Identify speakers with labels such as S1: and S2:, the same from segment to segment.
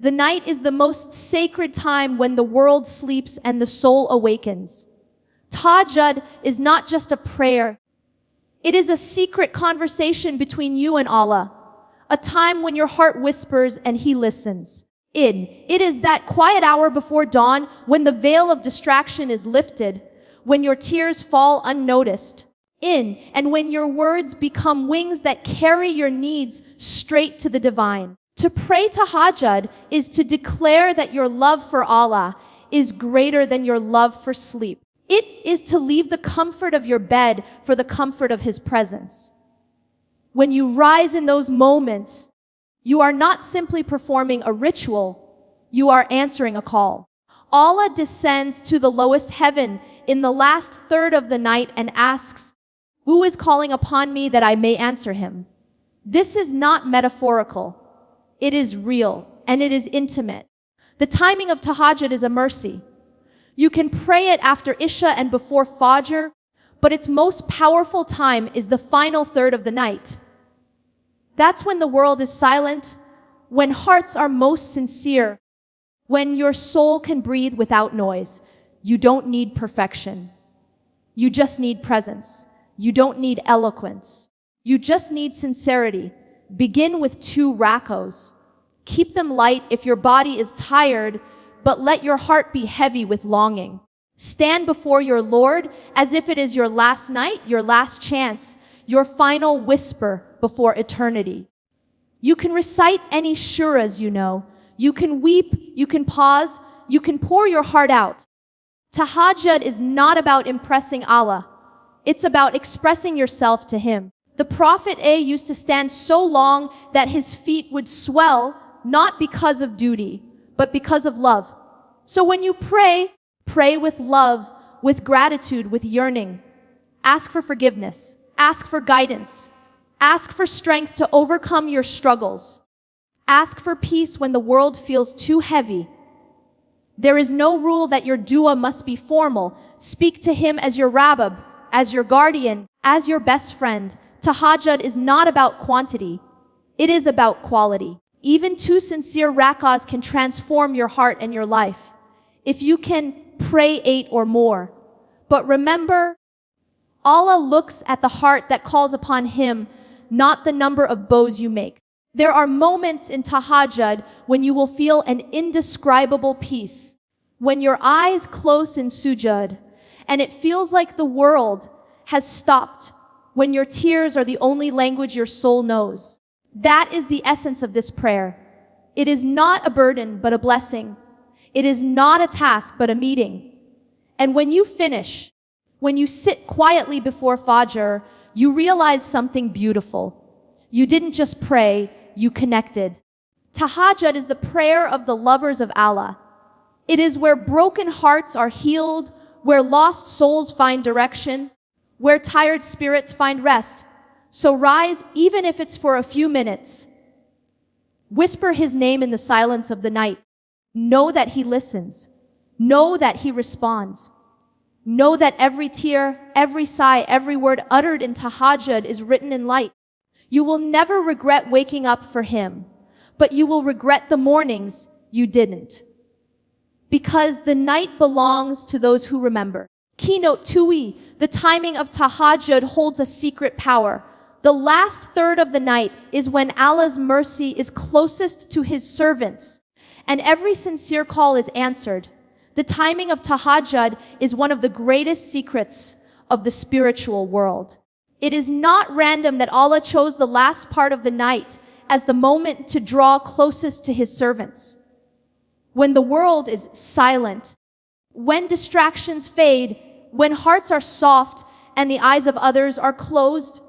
S1: The night is the most sacred time when the world sleeps and the soul awakens. Tahajjud is not just a prayer. It is a secret conversation between you and Allah, a time when your heart whispers and He listens. It is that quiet hour before dawn when the veil of distraction is lifted, when your tears fall unnoticed. And when your words become wings that carry your needs straight to the divine. To pray tahajjud is to declare that your love for Allah is greater than your love for sleep. It is to leave the comfort of your bed for the comfort of His presence. When you rise in those moments, you are not simply performing a ritual, you are answering a call. Allah descends to the lowest heaven in the last third of the night and asks, "Who is calling upon me that I may answer him?" This is not metaphorical. It is real and it is intimate. The timing of tahajjud is a mercy. You can pray it after Isha and before Fajr, but its most powerful time is the final third of the night. That's when the world is silent, when hearts are most sincere, when your soul can breathe without noise. You don't need perfection. You just need presence. You don't need eloquence. You just need sincerity. Begin with 2 rakos. Keep them light if your body is tired, but let your heart be heavy with longing. Stand before your Lord as if it is your last night, your last chance, your final whisper before eternity. You can recite any shuras you know. You can weep, you can pause, you can pour your heart out. Tahajjud is not about impressing Allah. It's about expressing yourself to Him. The Prophet used to stand so long that his feet would swell, not because of duty, but because of love. So when you pray, pray with love, with gratitude, with yearning. Ask for forgiveness. Ask for guidance. Ask for strength to overcome your struggles. Ask for peace when the world feels too heavy. There is no rule that your dua must be formal. Speak to Him as your Rabbab, as your guardian, as your best friend. Tahajjud is not about quantity. It is about quality. Even 2 sincere rak'ahs can transform your heart and your life. If you can pray 8 or more. But remember, Allah looks at the heart that calls upon Him, not the number of bows you make. There are moments in tahajjud when you will feel an indescribable peace, when your eyes close in sujud, and it feels like the world has stopped, when your tears are the only language your soul knows. That is the essence of this prayer. It is not a burden, but a blessing. It is not a task, but a meeting. And when you finish, when you sit quietly before Fajr, you realize something beautiful. You didn't just pray, you connected. Tahajjud is the prayer of the lovers of Allah. It is where broken hearts are healed, where lost souls find direction, where tired spirits find rest. So rise, even if it's for a few minutes. Whisper His name in the silence of the night. Know that He listens. Know that He responds. Know that every tear, every sigh, every word uttered in tahajjud is written in light. You will never regret waking up for Him, but you will regret the mornings you didn't. Because the night belongs to those who remember. Keynote 2e, the timing of tahajjud holds a secret power. The last third of the night is when Allah's mercy is closest to His servants, and every sincere call is answered. The timing of tahajjud is one of the greatest secrets of the spiritual world. It is not random that Allah chose the last part of the night as the moment to draw closest to His servants. When the world is silent, when distractions fade, when hearts are soft and the eyes of others are closed,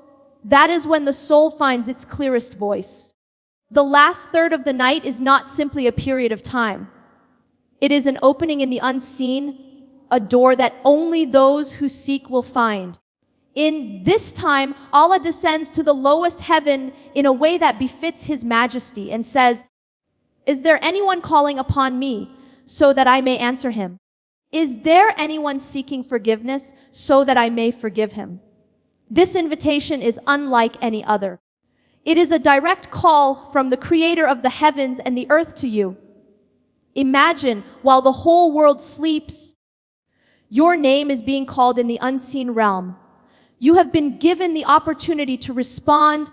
S1: that is when the soul finds its clearest voice. The last third of the night is not simply a period of time. It is an opening in the unseen, a door that only those who seek will find. In this time, Allah descends to the lowest heaven in a way that befits His majesty and says, "Is there anyone calling upon me so that I may answer him? Is there anyone seeking forgiveness so that I may forgive him?" This invitation is unlike any other. It is a direct call from the Creator of the heavens and the earth to you. Imagine, while the whole world sleeps, your name is being called in the unseen realm. You have been given the opportunity to respond,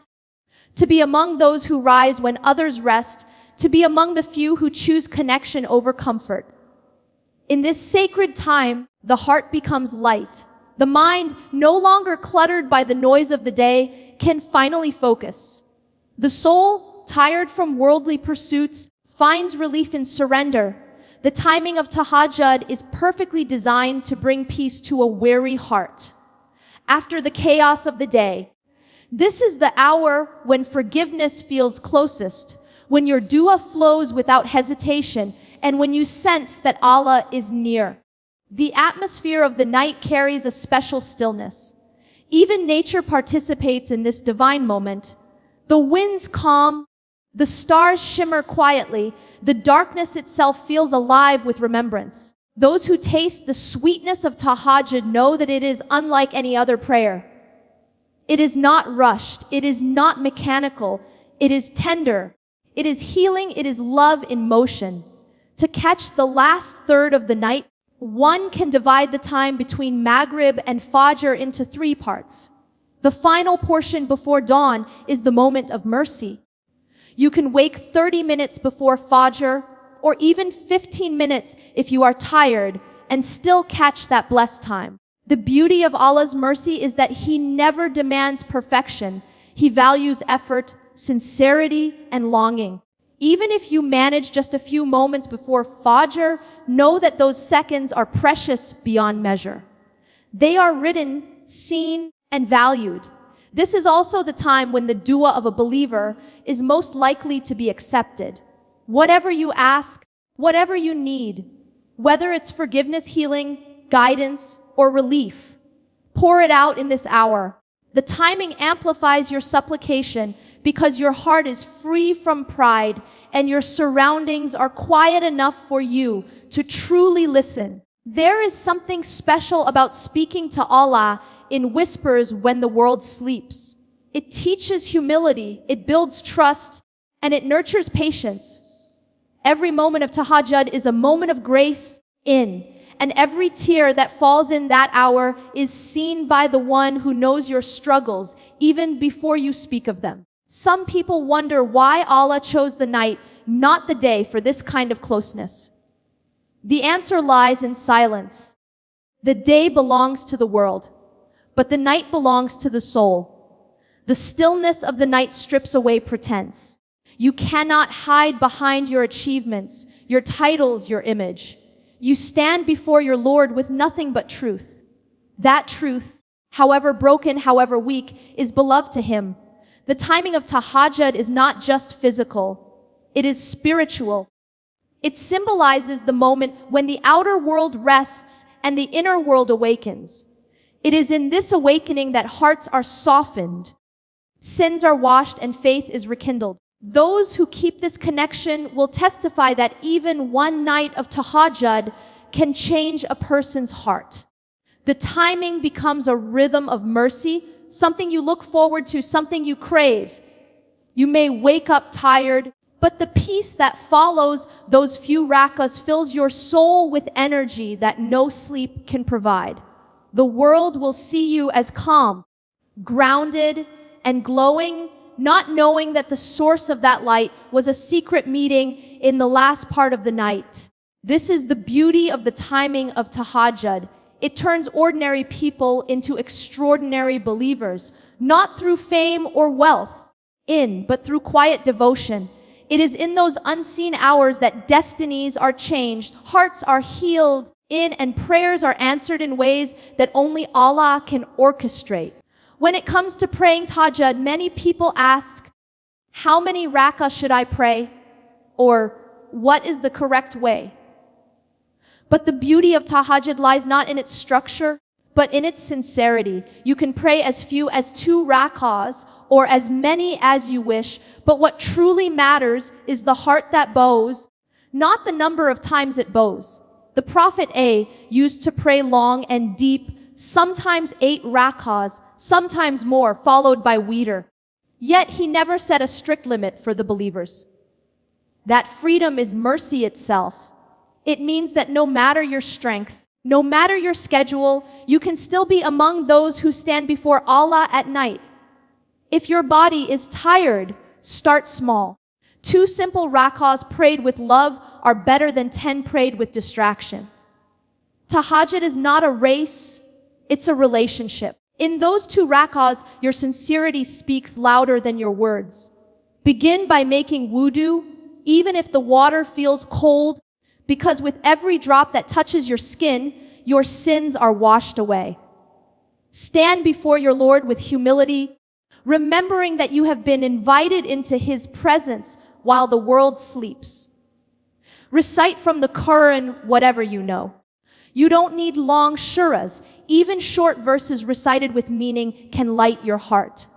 S1: to be among those who rise when others rest, to be among the few who choose connection over comfort. In this sacred time, the heart becomes light. The mind, no longer cluttered by the noise of the day, can finally focus. The soul, tired from worldly pursuits, finds relief in surrender. The timing of Tahajjud is perfectly designed to bring peace to a weary heart. After the chaos of the day, this is the hour when forgiveness feels closest, when your dua flows without hesitation, and when you sense that Allah is near. The atmosphere of the night carries a special stillness. Even nature participates in this divine moment. The winds calm, the stars shimmer quietly, the darkness itself feels alive with remembrance. Those who taste the sweetness of Tahajjud know that it is unlike any other prayer. It is not rushed, it is not mechanical, it is tender, it is healing, it is love in motion. To catch the last third of the night, one can divide the time between Maghrib and Fajr into 3 parts. The final portion before dawn is the moment of mercy. You can wake 30 minutes before Fajr, or even 15 minutes if you are tired, and still catch that blessed time. The beauty of Allah's mercy is that He never demands perfection. He values effort, sincerity, and longing. Even if you manage just a few moments before Fajr, know that those seconds are precious beyond measure. They are written, seen, and valued. This is also the time when the dua of a believer is most likely to be accepted. Whatever you ask, whatever you need, whether it's forgiveness, healing, guidance, or relief, pour it out in this hour. The timing amplifies your supplication because your heart is free from pride and your surroundings are quiet enough for you to truly listen. There is something special about speaking to Allah in whispers when the world sleeps. It teaches humility, it builds trust, and it nurtures patience. Every moment of Tahajjud is a moment of grace and every tear that falls in that hour is seen by the one who knows your struggles even before you speak of them. Some people wonder why Allah chose the night, not the day, for this kind of closeness. The answer lies in silence. The day belongs to the world, but the night belongs to the soul. The stillness of the night strips away pretense. You cannot hide behind your achievements, your titles, your image. You stand before your Lord with nothing but truth. That truth, however broken, however weak, is beloved to Him. The timing of Tahajjud is not just physical, it is spiritual. It symbolizes the moment when the outer world rests and the inner world awakens. It is in this awakening that hearts are softened, sins are washed, and faith is rekindled. Those who keep this connection will testify that even one night of Tahajjud can change a person's heart. The timing becomes a rhythm of mercy, something you look forward to, something you crave. You may wake up tired, but the peace that follows those few rakas fills your soul with energy that no sleep can provide. The world will see you as calm, grounded, and glowing, not knowing that the source of that light was a secret meeting in the last part of the night. This is the beauty of the timing of Tahajjud. It turns ordinary people into extraordinary believers, not through fame or wealth, but through quiet devotion. It is in those unseen hours that destinies are changed, hearts are healed, and prayers are answered in ways that only Allah can orchestrate. When it comes to praying Tahajjud, many people ask, how many rakah should I pray? Or, what is the correct way? But the beauty of Tahajjud lies not in its structure, but in its sincerity. You can pray as few as 2 rakahs, or as many as you wish, but what truly matters is the heart that bows, not the number of times it bows. The Prophet used to pray long and deep, sometimes 8 rakahs, sometimes more, followed by witr. Yet he never set a strict limit for the believers. That freedom is mercy itself. It means that no matter your strength, no matter your schedule, you can still be among those who stand before Allah at night. If your body is tired, start small. 2 simple rak'ahs prayed with love are better than 10 prayed with distraction. Tahajjud is not a race, it's a relationship. In those 2 rak'ahs, your sincerity speaks louder than your words. Begin by making wudu, even if the water feels cold, because with every drop that touches your skin, your sins are washed away. Stand before your Lord with humility, remembering that you have been invited into His presence while the world sleeps. Recite from the Quran whatever you know. You don't need long shuras. Even short verses recited with meaning can light your heart.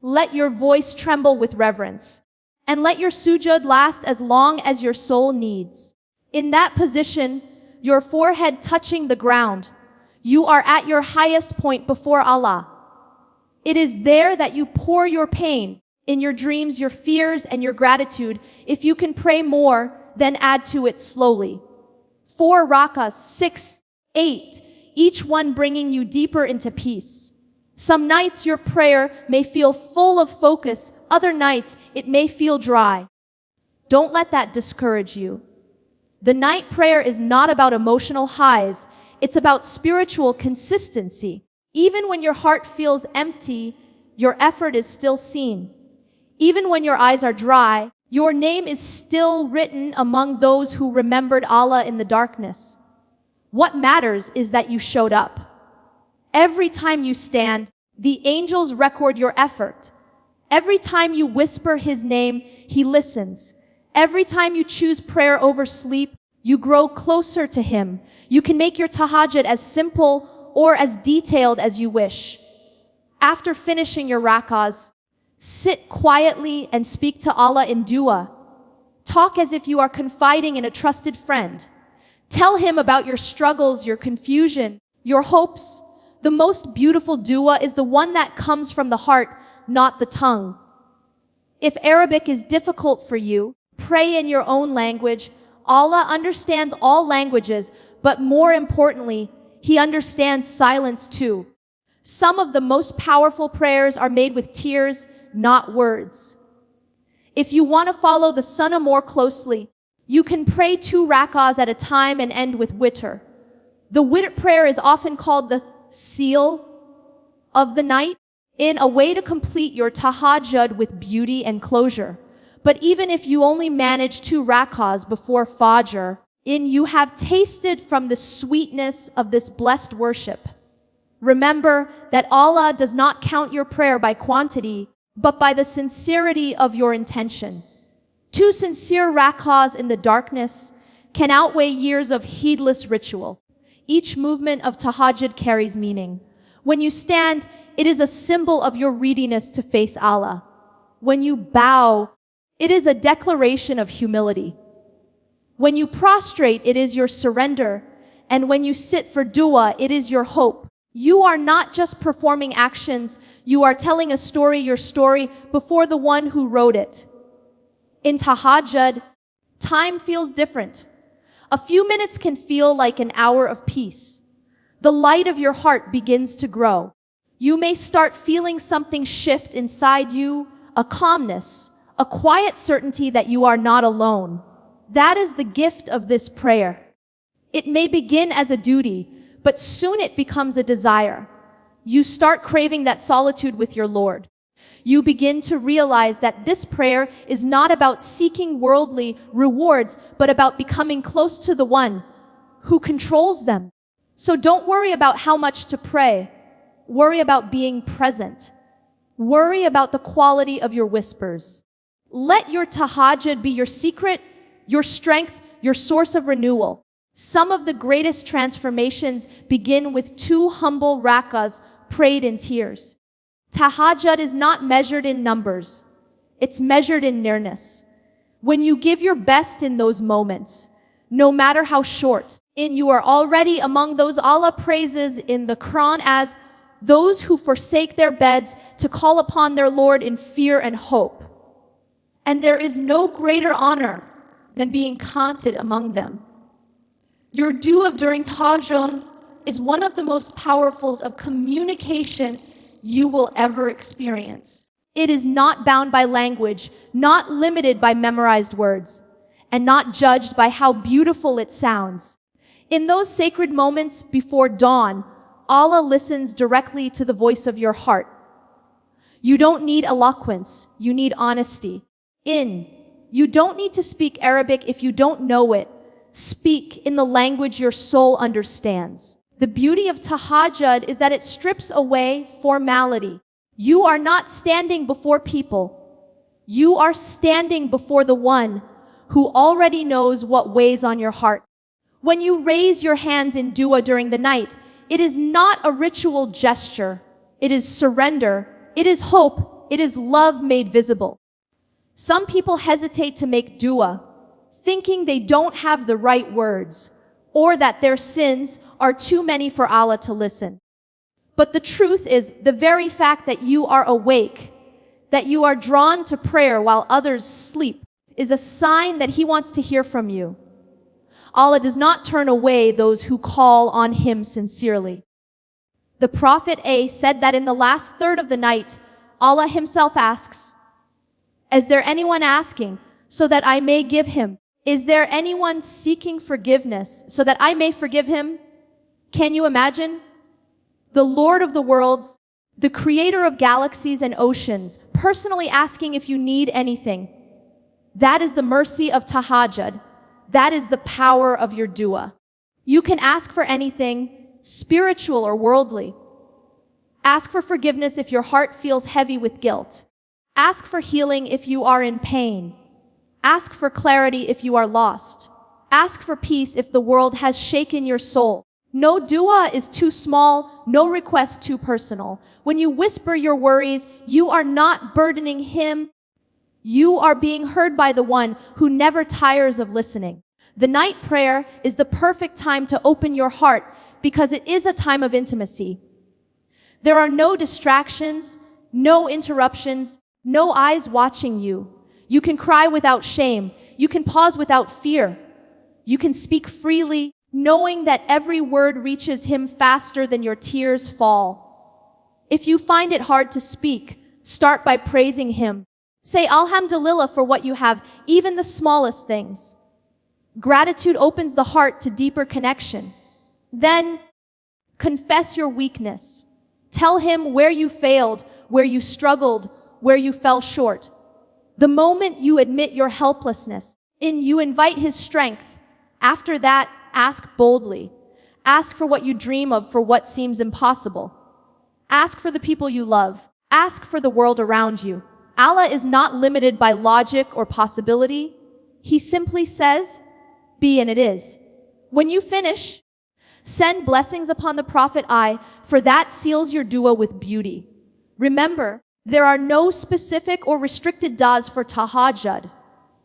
S1: Let your voice tremble with reverence, and let your sujud last as long as your soul needs. In that position, your forehead touching the ground, you are at your highest point before Allah. It is there that you pour your pain, in your dreams, your fears, and your gratitude. If you can pray more, then add to it slowly. 4 rak'ahs, 6, 8, each one bringing you deeper into peace. Some nights your prayer may feel full of focus, other nights it may feel dry. Don't let that discourage you. The night prayer is not about emotional highs, it's about spiritual consistency. Even when your heart feels empty, your effort is still seen. Even when your eyes are dry, your name is still written among those who remembered Allah in the darkness. What matters is that you showed up. Every time you stand, the angels record your effort. Every time you whisper His name, He listens. Every time you choose prayer over sleep, you grow closer to Him. You can make your tahajjud as simple or as detailed as you wish. After finishing your rak'ahs, sit quietly and speak to Allah in dua. Talk as if you are confiding in a trusted friend. Tell Him about your struggles, your confusion, your hopes. The most beautiful dua is the one that comes from the heart, not the tongue. If Arabic is difficult for you, pray in your own language. Allah understands all languages, but more importantly, He understands silence too. Some of the most powerful prayers are made with tears, not words. If you want to follow the sunnah more closely, you can pray 2 rak'ahs at a time and end with witr. The witr prayer is often called the seal of the night, in a way to complete your tahajjud with beauty and closure. But even if you only manage 2 rak'ahs before Fajr, you have tasted from the sweetness of this blessed worship. Remember that Allah does not count your prayer by quantity, but by the sincerity of your intention. 2 sincere rak'ahs in the darkness can outweigh years of heedless ritual. Each movement of tahajjud carries meaning. When you stand, it is a symbol of your readiness to face Allah. When you bow, it is a declaration of humility. When you prostrate, it is your surrender. And when you sit for dua, it is your hope. You are not just performing actions, you are telling a story, your story, before the one who wrote it. In tahajjud, time feels different. A few minutes can feel like an hour of peace. The light of your heart begins to grow. You may start feeling something shift inside you, a calmness, a quiet certainty that you are not alone. That is the gift of this prayer. It may begin as a duty, but soon it becomes a desire. You start craving that solitude with your Lord. You begin to realize that this prayer is not about seeking worldly rewards, but about becoming close to the one who controls them. So don't worry about how much to pray. Worry about being present. Worry about the quality of your whispers. Let your tahajjud be your secret, your strength, your source of renewal. Some of the greatest transformations begin with 2 humble rak'ahs prayed in tears. Tahajjud is not measured in numbers. It's measured in nearness. When you give your best in those moments, no matter how short, you are already among those Allah praises in the Quran as those who forsake their beds to call upon their Lord in fear and hope. And there is no greater honor than being counted among them. Your dua during Tahajjud is one of the most powerful of communication you will ever experience. It is not bound by language, not limited by memorized words, and not judged by how beautiful it sounds. In those sacred moments before dawn, Allah listens directly to the voice of your heart. You don't need eloquence, you need honesty. You don't need to speak Arabic if you don't know it. Speak in the language your soul understands. The beauty of Tahajjud is that it strips away formality. You are not standing before people. You are standing before the one who already knows what weighs on your heart. When you raise your hands in dua during the night, it is not a ritual gesture. It is surrender. It is hope. It is love made visible. Some people hesitate to make dua, thinking they don't have the right words, or that their sins are too many for Allah to listen. But the truth is, the very fact that you are awake, that you are drawn to prayer while others sleep, is a sign that He wants to hear from you. Allah does not turn away those who call on Him sincerely. The Prophet A said that in the last third of the night, Allah Himself asks, "Is there anyone asking so that I may give him? Is there anyone seeking forgiveness so that I may forgive him?" Can you imagine? The Lord of the worlds, the creator of galaxies and oceans, personally asking if you need anything. That is the mercy of Tahajjud. That is the power of your dua. You can ask for anything, spiritual or worldly. Ask for forgiveness if your heart feels heavy with guilt. Ask for healing if you are in pain. Ask for clarity if you are lost. Ask for peace if the world has shaken your soul. No dua is too small, no request too personal. When you whisper your worries, you are not burdening Him. You are being heard by the one who never tires of listening. The night prayer is the perfect time to open your heart because it is a time of intimacy. There are no distractions, no interruptions, no eyes watching you. You can cry without shame. You can pause without fear. You can speak freely, knowing that every word reaches Him faster than your tears fall. If you find it hard to speak, start by praising Him. Say Alhamdulillah for what you have, even the smallest things. Gratitude opens the heart to deeper connection. Then, confess your weakness. Tell Him where you failed, where you struggled, where you fell short. The moment you admit your helplessness, you invite His strength. After that, ask boldly. Ask for what you dream of, for what seems impossible. Ask for the people you love. Ask for the world around you. Allah is not limited by logic or possibility. He simply says, "Be," and it is. When you finish, send blessings upon the Prophet I, for that seals your dua with beauty. Remember, there are no specific or restricted du'as for Tahajjud.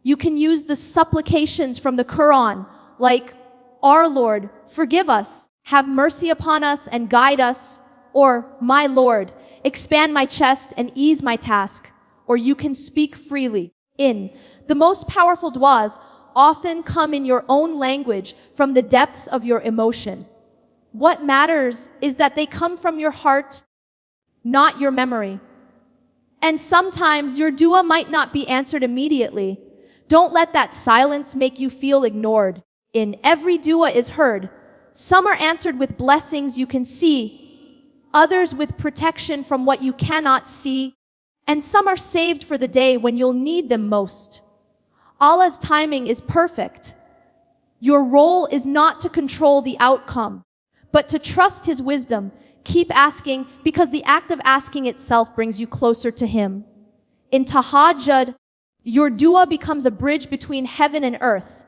S1: You can use the supplications from the Quran, like, "Our Lord, forgive us, have mercy upon us and guide us," or, "My Lord, expand my chest and ease my task," or you can speak freely. The most powerful du'as often come in your own language from the depths of your emotion. What matters is that they come from your heart, not your memory. And sometimes your dua might not be answered immediately. Don't let that silence make you feel ignored. Every dua is heard. Some are answered with blessings you can see, others with protection from what you cannot see, and some are saved for the day when you'll need them most. Allah's timing is perfect. Your role is not to control the outcome, but to trust His wisdom. Keep asking, because the act of asking itself brings you closer to Him. In Tahajjud, your dua becomes a bridge between heaven and earth.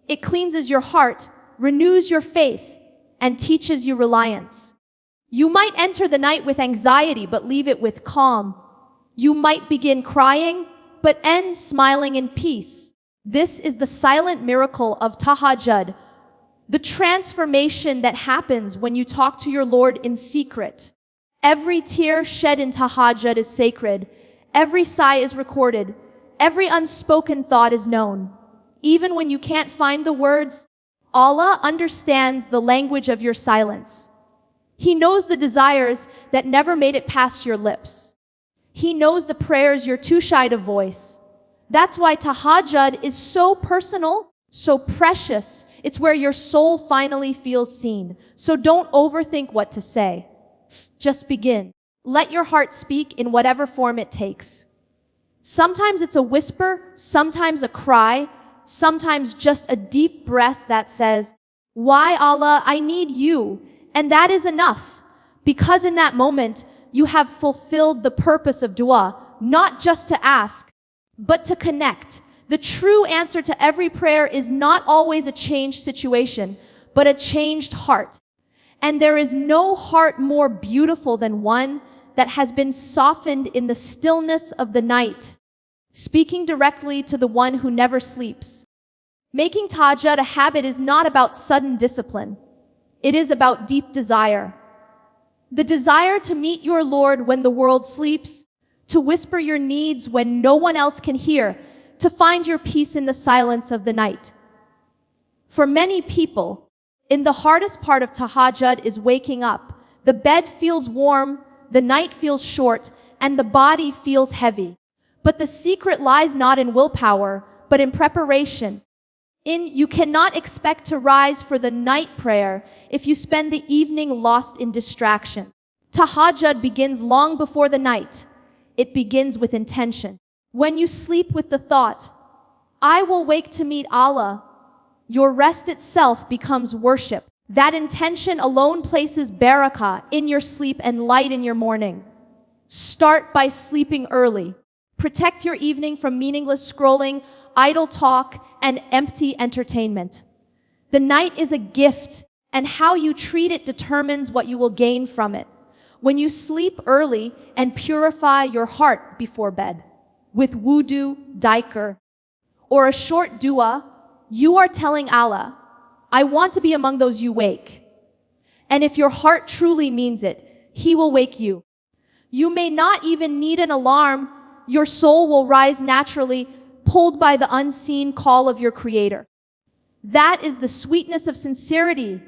S1: It cleanses your heart, renews your faith, and teaches you reliance. You might enter the night with anxiety, but leave it with calm. You might begin crying, but end smiling in peace. This is the silent miracle of Tahajjud, the transformation that happens when you talk to your Lord in secret. Every tear shed in Tahajjud is sacred. Every sigh is recorded. Every unspoken thought is known. Even when you can't find the words, Allah understands the language of your silence. He knows the desires that never made it past your lips. He knows the prayers you're too shy to voice. That's why Tahajjud is so personal, so precious. It's where your soul finally feels seen. So don't overthink what to say. Just begin. Let your heart speak in whatever form it takes. Sometimes it's a whisper, sometimes a cry, sometimes just a deep breath that says, "Why, Allah, I need you." And that is enough, because in that moment, you have fulfilled the purpose of dua, not just to ask, but to connect. The true answer to every prayer is not always a changed situation, but a changed heart. And there is no heart more beautiful than one that has been softened in the stillness of the night, speaking directly to the one who never sleeps. Making tahajjud a habit is not about sudden discipline. It is about deep desire. The desire to meet your Lord when the world sleeps, to whisper your needs when no one else can hear, to find your peace in the silence of the night. For many people, in the hardest part of tahajjud is waking up. The bed feels warm, the night feels short, and the body feels heavy. But the secret lies not in willpower, but in preparation. You cannot expect to rise for the night prayer if you spend the evening lost in distraction. Tahajjud begins long before the night. It begins with intention. When you sleep with the thought, "I will wake to meet Allah," your rest itself becomes worship. That intention alone places barakah in your sleep and light in your morning. Start by sleeping early. Protect your evening from meaningless scrolling, idle talk, and empty entertainment. The night is a gift, and how you treat it determines what you will gain from it. When you sleep early and purify your heart before bed, with wudu, dhikr, or a short dua, you are telling Allah, "I want to be among those you wake." And if your heart truly means it, He will wake you. You may not even need an alarm. Your soul will rise naturally, pulled by the unseen call of your Creator. That is the sweetness of sincerity.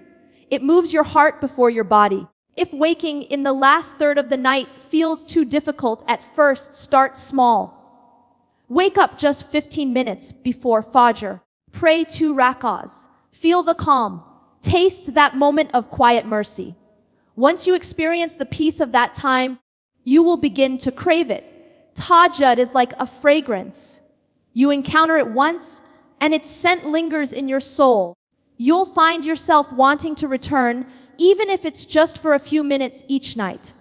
S1: It moves your heart before your body. If waking in the last third of the night feels too difficult at first, start small. Wake up just 15 minutes before Fajr. Pray 2 rak'ahs. Feel the calm. Taste that moment of quiet mercy. Once you experience the peace of that time, you will begin to crave it. Tahajjud is like a fragrance. You encounter it once, and its scent lingers in your soul. You'll find yourself wanting to return, even if it's just for a few minutes each night.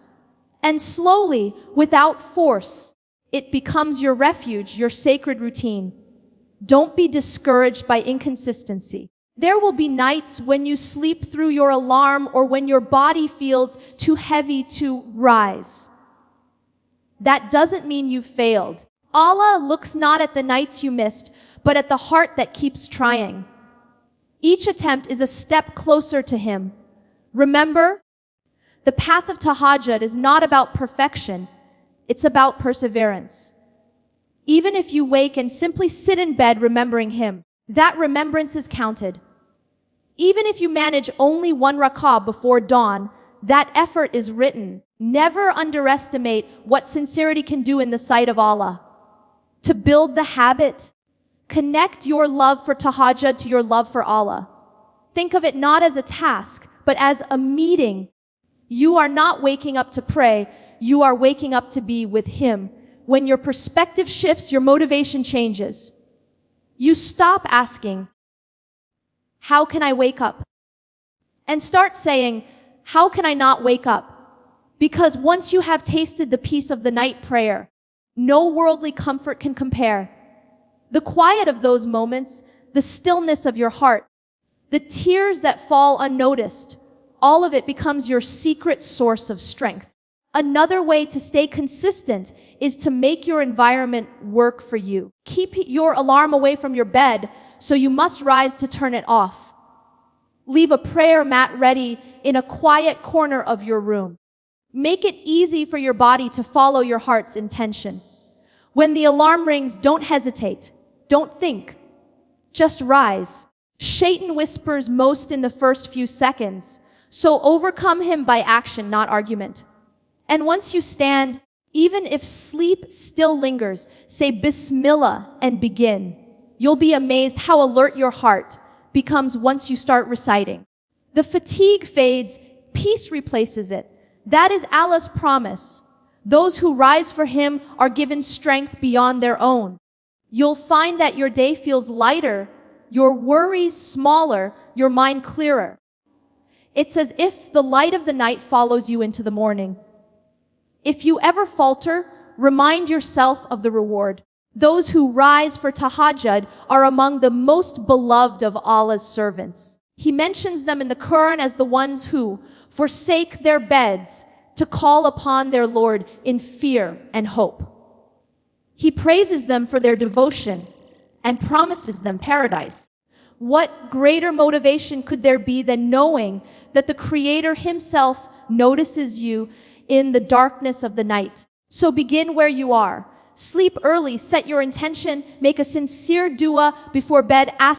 S1: And slowly, without force, it becomes your refuge, your sacred routine. Don't be discouraged by inconsistency. There will be nights when you sleep through your alarm or when your body feels too heavy to rise. That doesn't mean you've failed. Allah looks not at the nights you missed, but at the heart that keeps trying. Each attempt is a step closer to Him. Remember, the path of tahajjud is not about perfection. It's about perseverance. Even if you wake and simply sit in bed remembering Him, that remembrance is counted. Even if you manage only 1 rak'ah before dawn, that effort is written. Never underestimate what sincerity can do in the sight of Allah. To build the habit, connect your love for tahajjud to your love for Allah. Think of it not as a task, but as a meeting. You are not waking up to pray, you are waking up to be with Him. When your perspective shifts, your motivation changes. You stop asking, "How can I wake up?" and start saying, "How can I not wake up?" Because once you have tasted the peace of the night prayer, no worldly comfort can compare. The quiet of those moments, the stillness of your heart, the tears that fall unnoticed, all of it becomes your secret source of strength. Another way to stay consistent is to make your environment work for you. Keep your alarm away from your bed, so you must rise to turn it off. Leave a prayer mat ready in a quiet corner of your room. Make it easy for your body to follow your heart's intention. When the alarm rings, don't hesitate. Don't think. Just rise. Shaitan whispers most in the first few seconds, so overcome him by action, not argument. And once you stand, even if sleep still lingers, say Bismillah and begin. You'll be amazed how alert your heart becomes once you start reciting. The fatigue fades, peace replaces it. That is Allah's promise. Those who rise for Him are given strength beyond their own. You'll find that your day feels lighter, your worries smaller, your mind clearer. It's as if the light of the night follows you into the morning. If you ever falter, remind yourself of the reward. Those who rise for Tahajjud are among the most beloved of Allah's servants. He mentions them in the Quran as the ones who forsake their beds to call upon their Lord in fear and hope. He praises them for their devotion and promises them paradise. What greater motivation could there be than knowing that the Creator Himself notices you in the darkness of the night? So begin where you are. Sleep early, set your intention, make a sincere dua before bed, ask